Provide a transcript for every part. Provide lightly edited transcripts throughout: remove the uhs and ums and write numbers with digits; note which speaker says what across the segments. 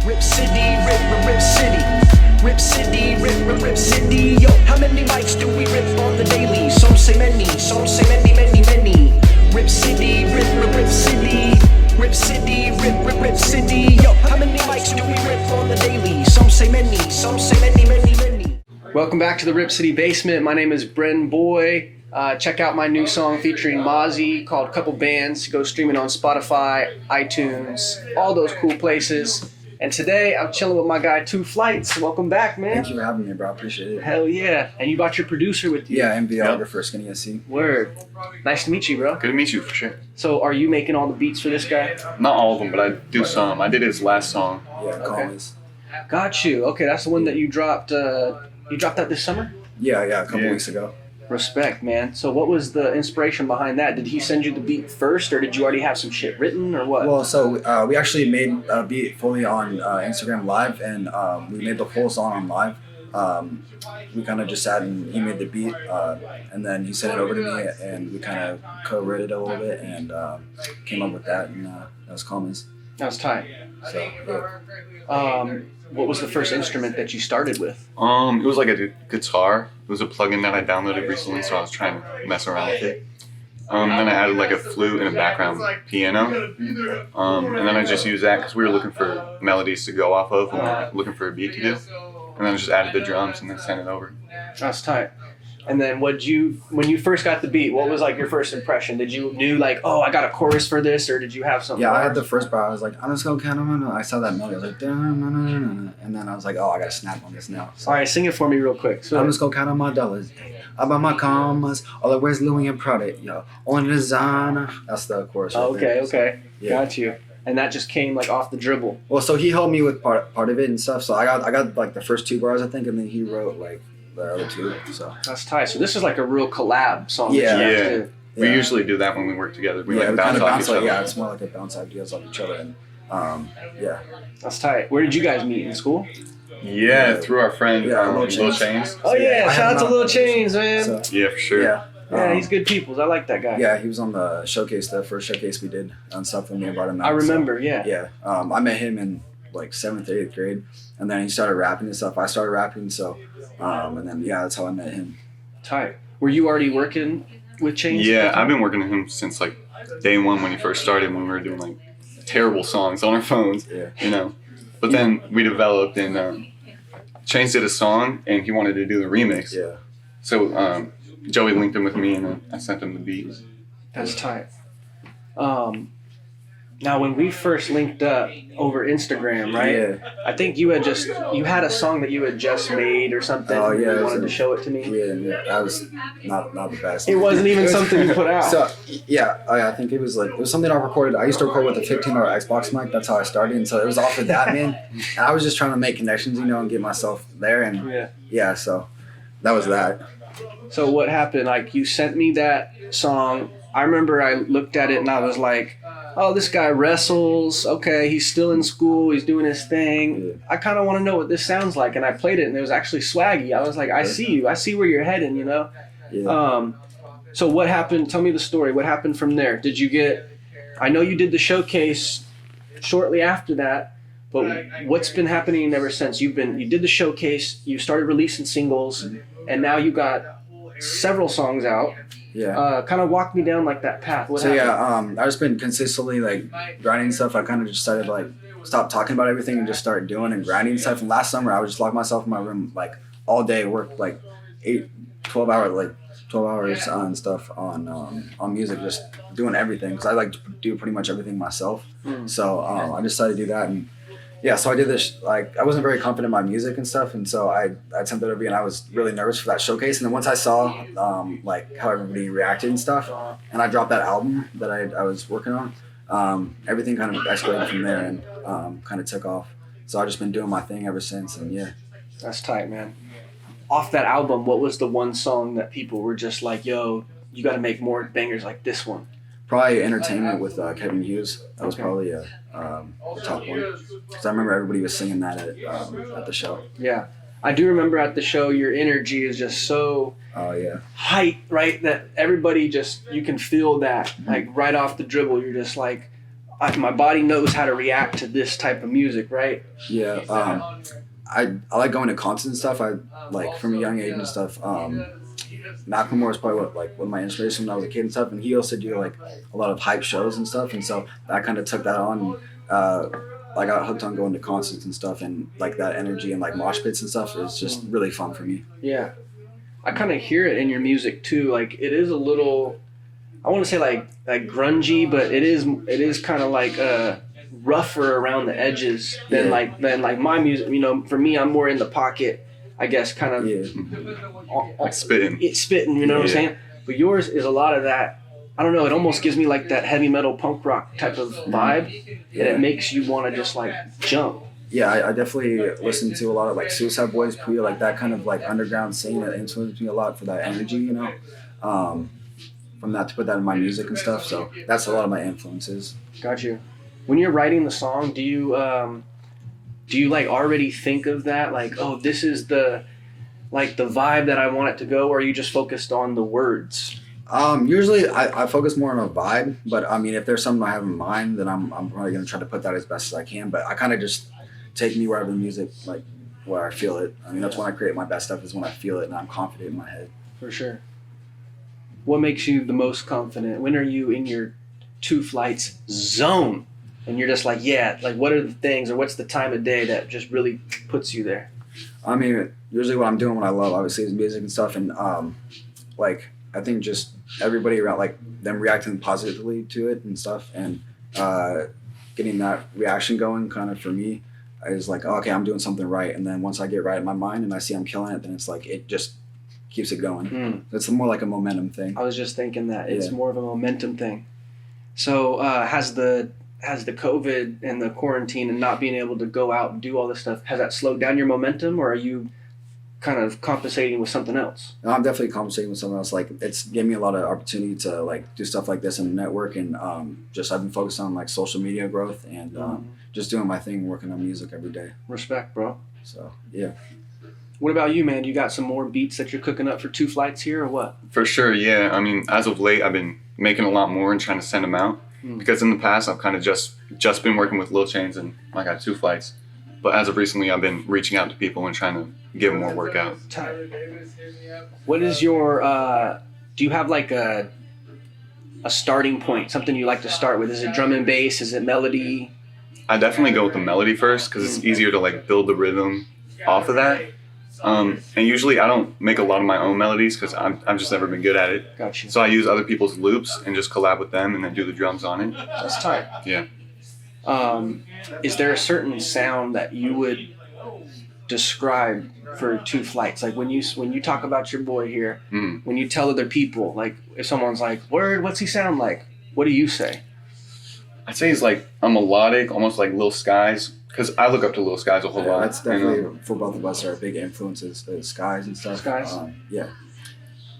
Speaker 1: Rip City, rip City. Rip City, rip City. Yo, how many mics do we rip on the daily? Some say many, some say many. Rip City, rip City. Rip City, rip City. Yo, how many mics do we rip on the daily? Some say many, some say many. Welcome back to the Rip City Basement. My name is Brenboy. Check out my new song featuring Mozzie called Couple Bands. Go streaming on Spotify, iTunes, all those cool places. And today I'm chilling with my guy 2Flight. So welcome back, man.
Speaker 2: Thank you for having me, bro. I appreciate it.
Speaker 1: Hell yeah. And you brought your producer with you.
Speaker 2: Yeah, videographer, Skinny SC.
Speaker 1: Word. Nice to meet you, bro.
Speaker 3: Good to meet you, for sure.
Speaker 1: So are you making all the beats for this guy?
Speaker 3: Not all of them, but I do some. I did his last song.
Speaker 2: Yeah, Calmers.
Speaker 1: Got you. Okay, that's the one that you dropped. You dropped that this summer?
Speaker 2: Yeah, a couple weeks ago.
Speaker 1: Respect, man. So what was the inspiration behind that? Did he send you the beat first, or did you already have some shit written, or what?
Speaker 2: Well, so we actually made a beat fully on Instagram Live, and we made the full song on Live. We kind of just sat and he made the beat, and then he sent it over to me, and we kind of co-wrote it a little bit, and came up with that, and that was Calmers.
Speaker 1: That was tight.
Speaker 2: So, yeah.
Speaker 1: What was the first instrument that you started with?
Speaker 3: It was like a guitar. It was a plugin that I downloaded recently, so I was trying to mess around with it. And then I added like a flute and a background piano. And then I just used that because we were looking for melodies to go off of and we were looking for a beat to do. And then I just added the drums and then sent it over.
Speaker 1: That's tight. And then when you first got the beat, what was like your first impression? Did you knew like, oh, I got a chorus for this, or did you have something?
Speaker 2: Yeah, I had the first bar. I was like, I'm just gonna count them. I saw that melody. I was like, and then I was like, oh, I gotta snap on this now. So,
Speaker 1: all right, sing it for me real quick. So
Speaker 2: I'm just gonna count on my dollars. I buy my commas. All I wear is Louis and Prada. Yo, on designer. That's the chorus. Right there.
Speaker 1: Okay.
Speaker 2: Yeah.
Speaker 1: Got you. And that just came like off the dribble.
Speaker 2: Well, so he helped me with part of it and stuff. So I got like the first two bars, I think, and then he wrote like the other two. So
Speaker 1: that's tight. So this is like a real collab song.
Speaker 2: Yeah.
Speaker 1: That you guys did.
Speaker 3: We usually do that when we work together. We like
Speaker 2: kind
Speaker 3: bounce
Speaker 2: of
Speaker 3: off each other.
Speaker 2: Yeah, it's more like a bounce ideas off each other, and yeah.
Speaker 1: That's tight. Where did you guys meet, in school?
Speaker 3: Yeah, through our friend Lil
Speaker 2: Chains.
Speaker 3: Chains.
Speaker 1: Oh yeah, shout out to Lil Chains, man.
Speaker 2: So,
Speaker 3: Yeah, for sure.
Speaker 2: yeah.
Speaker 1: Yeah, he's good peoples. I like that guy.
Speaker 2: Yeah, he was on the showcase, the first showcase we did on stuff when we brought him out.
Speaker 1: I remember.
Speaker 2: So,
Speaker 1: yeah.
Speaker 2: Yeah. I met him in like 7th or 8th grade, and then he started rapping and stuff. I started rapping, so and then that's how I met him.
Speaker 1: Tight. Were you already working with Chains?
Speaker 3: Yeah, I've been working with him since like day one when he first started, when we were doing like terrible songs on our phones, you know. But then we developed, and Chains did a song, and he wanted to do the remix.
Speaker 2: Yeah.
Speaker 3: So Joey linked him with me, and I sent him the beats.
Speaker 1: That's tight. Now, when we first linked up over Instagram, right?
Speaker 2: Yeah.
Speaker 1: I think you had a song that you had just made or something.
Speaker 2: Oh, yeah,
Speaker 1: You wanted to show it to me.
Speaker 2: Yeah, that was not the best.
Speaker 1: It wasn't even something you put out.
Speaker 2: So I think it was something I recorded. I used to record with a $15 Xbox mic. That's how I started, and so it was off of that, man. And I was just trying to make connections, and get myself there, and so that was that.
Speaker 1: So what happened? Like, you sent me that song. I remember I looked at it and I was like, oh, this guy wrestles. Okay, he's still in school. He's doing his thing.
Speaker 2: Yeah.
Speaker 1: I kind of want to know what this sounds like. And I played it, and it was actually swaggy. I was like, I see you. I see where you're heading,
Speaker 2: Yeah.
Speaker 1: So what happened? Tell me the story. What happened from there? Did you get... I know you did the showcase shortly after that, but what's been happening ever since? You did the showcase, you started releasing singles, and now you got several songs out.
Speaker 2: Yeah.
Speaker 1: Kind of walk me down like that path. What happened?
Speaker 2: I've just been consistently like grinding stuff. I kind of just decided like stop talking about everything and just start doing and grinding stuff. And last summer I would just lock myself in my room like all day, work like 12 hours on stuff on music, just doing everything because I like to do pretty much everything myself. So I decided to do that, and so I did this. Like, I wasn't very confident in my music and stuff, and so I attempted to be, and I was really nervous for that showcase. And then once I saw like how everybody reacted and stuff, and I dropped that album that I was working on, everything kind of escalated from there and kind of took off. So I've just been doing my thing ever since, and
Speaker 1: That's tight, man. Off that album, what was the one song that people were just like, yo, you got to make more bangers like this one?
Speaker 2: Probably Entertainment with Kevin Hughes. That was probably the top one. Because I remember everybody was singing that at the show.
Speaker 1: Yeah. I do remember at the show, your energy is just so hype, right? That everybody just, you can feel that. Like right off the dribble, you're just like,
Speaker 4: my body knows how to react to this type of music, right?
Speaker 2: Yeah. I like going to concerts and stuff. I like from a young age and stuff. Macklemore was probably one of my inspiration when I was a kid and stuff, and he also do like a lot of hype shows and stuff, and so I kind of took that on. I got hooked on going to concerts and stuff, and like that energy and like mosh pits and stuff is just really fun for me.
Speaker 4: Yeah, I kind of hear it in your music too. Like it is a little, I want to say like grungy, but it is kind of like rougher around the edges than like my music. You know, for me, I'm more in the pocket, I guess, kind of
Speaker 3: like spitting.
Speaker 4: It's spitting, you know what I'm saying? But yours is a lot of that. I don't know. It almost gives me like that heavy metal punk rock type of vibe, and it makes you want to just like jump.
Speaker 2: Yeah, I definitely listen to a lot of like Suicide Boys, Priya, like that kind of like underground scene that influenced me a lot for that energy, you know. From that to put that in my music and stuff. So that's a lot of my influences.
Speaker 4: Got you. When you're writing the song, do you like already think of that? Like, oh, this is the vibe that I want it to go, or are you just focused on the words?
Speaker 2: Usually I focus more on a vibe, but I mean, if there's something I have in mind, then I'm probably going to try to put that as best as I can, but I kind of just take me wherever the music, like where I feel it. I mean, that's when I create my best stuff, is when I feel it and I'm confident in my head.
Speaker 4: For sure. What makes you the most confident? When are you in your 2Flight's zone and you're just like, yeah, like what are the things or what's the time of day that just really puts you there?
Speaker 2: I mean, usually what I'm doing, what I love, obviously, is music and stuff, and like I think just everybody around, like them reacting positively to it and stuff, and getting that reaction going kind of for me is like, oh, okay, I'm doing something right. And then once I get right in my mind and I see I'm killing it, then it's like it just keeps it going. It's more like a momentum thing.
Speaker 4: I was just thinking that it's more of a momentum thing. So has the COVID and the quarantine and not being able to go out and do all this stuff, has that slowed down your momentum, or are you kind of compensating with something else?
Speaker 2: No, I'm definitely compensating with something else. Like it's given me a lot of opportunity to like do stuff like this in the network, and just I've been focused on like social media growth and just doing my thing, working on music every day.
Speaker 4: Respect, bro.
Speaker 2: So yeah.
Speaker 4: What about you, man? You got some more beats that you're cooking up for 2Flights here, or what?
Speaker 3: For sure, yeah. I mean, as of late, I've been making a lot more and trying to send them out. Because in the past, I've kind of just been working with Lil Chains and I got 2Flights. But as of recently, I've been reaching out to people and trying to give them more work out.
Speaker 4: What is your, do you have like a starting point, something you like to start with? Is it drum and bass? Is it melody?
Speaker 3: I definitely go with the melody first because it's easier to like build the rhythm off of that. And usually I don't make a lot of my own melodies because I've just never been good at it.
Speaker 4: Gotcha.
Speaker 3: So I use other people's loops and just collab with them and then do the drums on it.
Speaker 4: That's tight.
Speaker 3: Yeah.
Speaker 4: Is there a certain sound that you would describe for 2Flights? Like when you talk about your boy here, when you tell other people, like if someone's like, "Word, what's he sound like?" What do you say?
Speaker 3: I'd say he's like a melodic, almost like Lil Skies. Because I look up to Lil Skies a whole lot.
Speaker 2: That's definitely, for both of us, are big influences, Skies and stuff.
Speaker 4: Skies?
Speaker 2: Yeah.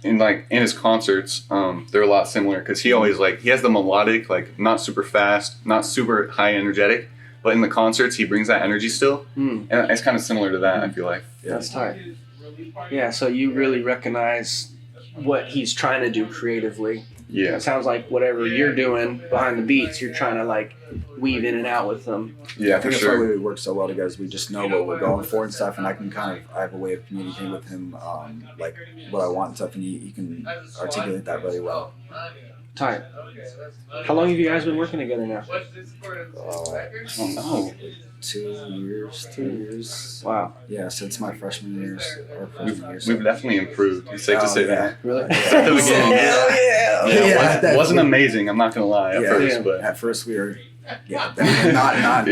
Speaker 3: And like in his concerts, they're a lot similar because he always like, he has the melodic, like not super fast, not super high energetic, but in the concerts he brings that energy still. And it's kind of similar to that, I feel like.
Speaker 2: Yeah.
Speaker 4: That's tight. Yeah, so you really recognize what he's trying to do creatively.
Speaker 3: Yeah.
Speaker 4: It sounds like whatever you're doing behind the beats, you're trying to like weave in and out with them.
Speaker 3: Yeah,
Speaker 2: I think
Speaker 3: for
Speaker 2: that's
Speaker 3: sure.
Speaker 2: why we work so well together. Is we just know what we're going for and stuff, and I have a way of communicating with him, like what I want and stuff, and he can articulate that really well.
Speaker 4: Tight. How long have you guys been working together now?
Speaker 2: I
Speaker 3: don't know.
Speaker 2: 2 years.
Speaker 4: Wow.
Speaker 2: Yeah, since my freshman year.
Speaker 3: We've definitely improved. It's safe to say that.
Speaker 4: Really?
Speaker 3: At the beginning.
Speaker 2: Yeah,
Speaker 3: it wasn't amazing, I'm not going to lie, at first.
Speaker 2: Yeah.
Speaker 3: But
Speaker 2: At first we were, definitely not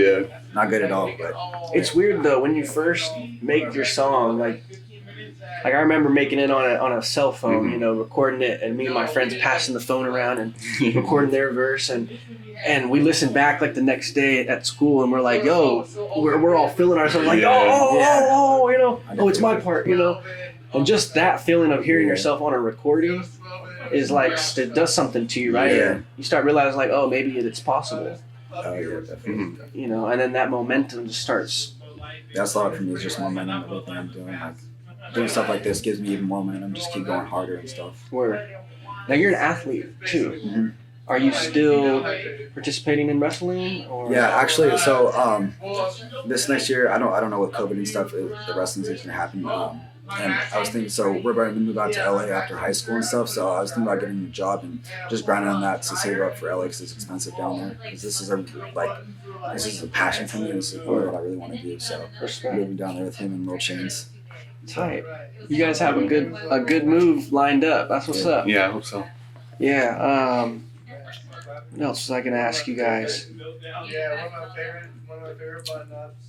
Speaker 2: good at all. But
Speaker 4: It's weird though when you first make your song, like I remember making it on a cell phone, you know, recording it, and me and my friends passing the phone around and recording their verse, and we listened back like the next day at school, and we're like, yo, we're all feeling ourselves like, oh, you know, oh, it's my part, you know, and just that feeling of hearing yourself on a recording is like, it does something to you, right?
Speaker 2: Yeah.
Speaker 4: You start realizing like, oh, maybe it's possible,
Speaker 2: oh yeah, definitely.
Speaker 4: you know, and then that momentum just starts.
Speaker 2: That's a lot for me. Is just momentum. Everything I'm doing, like doing stuff like this, gives me even more momentum. Just keep going harder and stuff.
Speaker 4: Word. Now you're an athlete too. Are you still participating in wrestling? Or?
Speaker 2: Yeah, actually, so this next year, I don't know with COVID and stuff, the wrestling's gonna happen. And I was thinking, so we're about to move out to LA after high school and stuff. So I was thinking about getting a job and just grinding on that to save up for LA because it's expensive down there. Because this is a passion for me, and this is what I really want to do. So moving down there with him and Lil Chains.
Speaker 4: Tight. You guys have a good move lined up. That's what's up.
Speaker 3: Yeah, I hope so.
Speaker 4: Yeah. What else was I gonna ask you guys?
Speaker 5: Yeah, one of my favorite button-ups.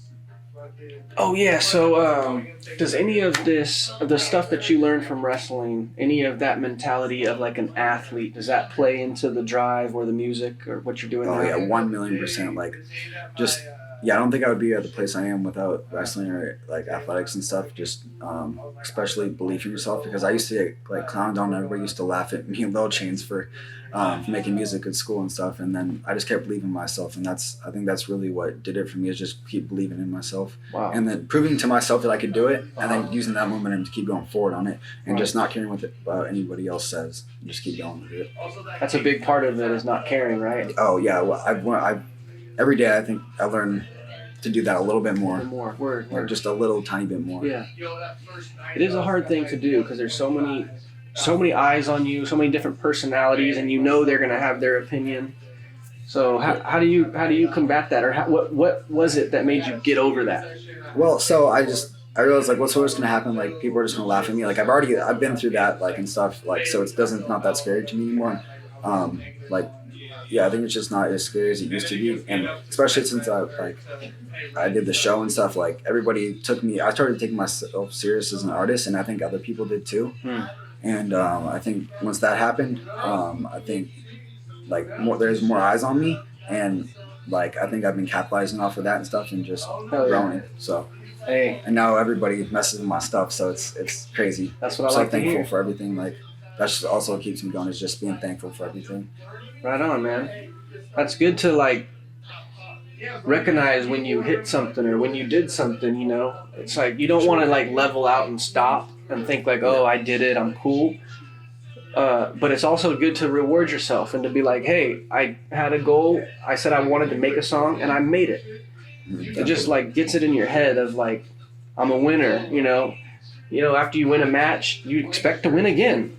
Speaker 4: Oh yeah, so does any of the stuff that you learned from wrestling, any of that mentality of like an athlete, does that play into the drive or the music or what you're doing now?
Speaker 2: Oh yeah, 1,000,000%. Like, just I don't think I would be at the place I am without wrestling or like athletics and stuff. Just especially belief in yourself, because I used to get like clowned on. Everybody used to laugh at me and Lil Chains for making music at school and stuff, and then I just kept believing in myself, and I think that's really what did it for me, is just keep believing in myself.
Speaker 4: Wow.
Speaker 2: And then proving to myself that I could do it, and then using that momentum to keep going forward on it, and just not caring what anybody else says, and just keep going with it.
Speaker 4: That's a big part of it, is not caring, right?
Speaker 2: Oh yeah, well, every day I think I learn to do that a little bit more.
Speaker 4: Word.
Speaker 2: Just a little tiny bit more.
Speaker 4: Yeah. It is a hard thing to do because there's so many eyes on you, so many different personalities, and you know they're gonna have their opinion. So how do you combat that, or what was it that made you get over that?
Speaker 2: Well, so I realized like what's gonna happen, like people are just gonna laugh at me. Like I've been through that, like, and stuff, like, so it's not that scary to me anymore. I think it's just not as scary as it used to be, and especially since I did the show and stuff, like everybody I started taking myself serious as an artist, and I think other people did too. And I think once that happened, I think like there's more eyes on me, and like I think I've been capitalizing off of that and stuff, and just growing. So and now everybody messes with my stuff, so it's crazy.
Speaker 4: That's what
Speaker 2: I'm
Speaker 4: I like to hear.
Speaker 2: thankful for everything. Like that's also what keeps me going, is just being thankful for everything.
Speaker 4: Right on, man. That's good to like recognize when you hit something or when you did something, you know. It's like you don't want to like level out and stop and think like, oh, I did it, I'm cool. But it's also good to reward yourself and to be like, hey, I had a goal. I said I wanted to make a song and I made it. It just like gets it in your head of like, I'm a winner, you know. After you win a match, you expect to win again.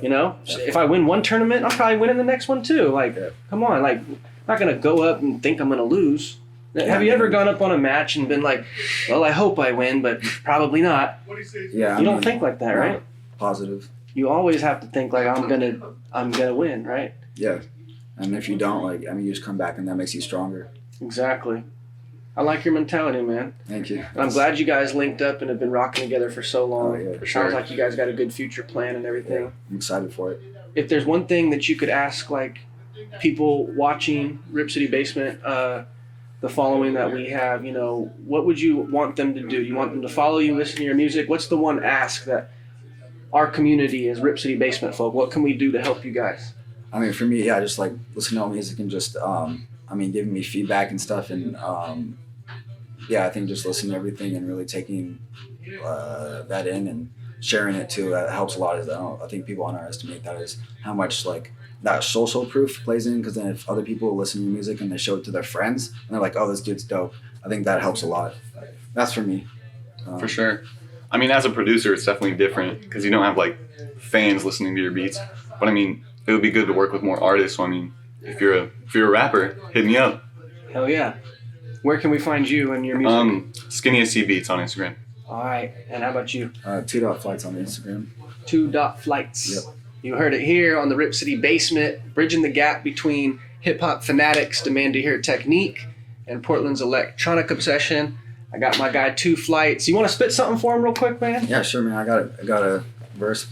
Speaker 4: You know, if I win one tournament, I'll probably win in the next one too. Like, come on, like, I'm not gonna go up and think I'm gonna lose. Have you ever gone up on a match and been like, well, I hope I win, but probably not?
Speaker 2: Yeah,
Speaker 4: you don't think like that, right?
Speaker 2: Positive.
Speaker 4: You always have to think like I'm gonna win, right?
Speaker 2: Yeah, and if you don't, you just come back, and that makes you stronger.
Speaker 4: Exactly. I like your mentality, man.
Speaker 2: Thank you.
Speaker 4: And I'm glad you guys linked up and have been rocking together for so long.
Speaker 2: Oh, yeah, for
Speaker 4: Sounds
Speaker 2: sure.
Speaker 4: like you guys got a good future plan and everything.
Speaker 2: Yeah, I'm excited for it.
Speaker 4: If there's one thing that you could ask, like, people watching Rip City Basement, the following that we have, you know, what would you want them to do? You want them to follow you, listen to your music? What's the one ask that our community as Rip City Basement folk, what can we do to help you guys?
Speaker 2: I mean, for me, yeah, just like listen to all music and just, giving me feedback and stuff, and I think just listening to everything and really taking that in and sharing it too, that helps a lot. I think people underestimate that, is how much like that social proof plays in, because then if other people listen to your music and they show it to their friends and they're like, oh, this dude's dope, I think that helps a lot. That's for me.
Speaker 3: For sure. I mean, as a producer, it's definitely different because you don't have like fans listening to your beats. But I mean, it would be good to work with more artists. So I mean, if you're a rapper, hit me up.
Speaker 4: Hell yeah. Where can we find you and your music?
Speaker 3: Skinny SC Beats on Instagram.
Speaker 4: All right. And how about you?
Speaker 2: 2.Flights on Instagram.
Speaker 4: 2.Flights.
Speaker 2: Yep.
Speaker 4: You heard it here on the Rip City Basement, bridging the gap between hip-hop fanatics' demand to hear technique and Portland's electronic obsession. I got my guy 2Flights. You want to spit something for him real quick, man?
Speaker 2: Yeah, sure, man. I got a verse.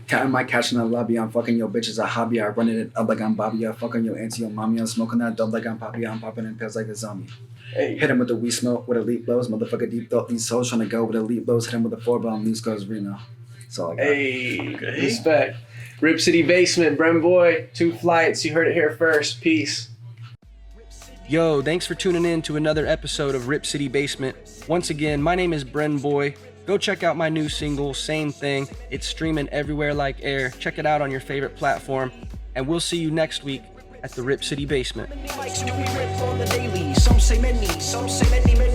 Speaker 2: Cat in my catch in the lobby, I'm fucking your bitch as a hobby. I run it up like I'm Bobby. I fucking your auntie, your mommy. I'm smoking that dub like I'm Poppy. I'm popping in pills like a zombie.
Speaker 4: Hey.
Speaker 2: Hit him with the weed smoke with elite blows. Motherfucker deep thought these souls trying to go with elite blows. Hit him with the 4-bomb. These goes Reno. That's all I got.
Speaker 4: Hey, respect. Rip City Basement, Brenboy, 2Flights. You heard it here first. Peace. Yo, thanks for tuning in to another episode of Rip City Basement. Once again, my name is Brenboy. Go check out my new single, Same Thing. It's streaming everywhere like air. Check it out on your favorite platform.
Speaker 6: and we'll see you next week at the Rip City Basement.
Speaker 1: How many mics do we rip on the daily? Some say many, some say many, many.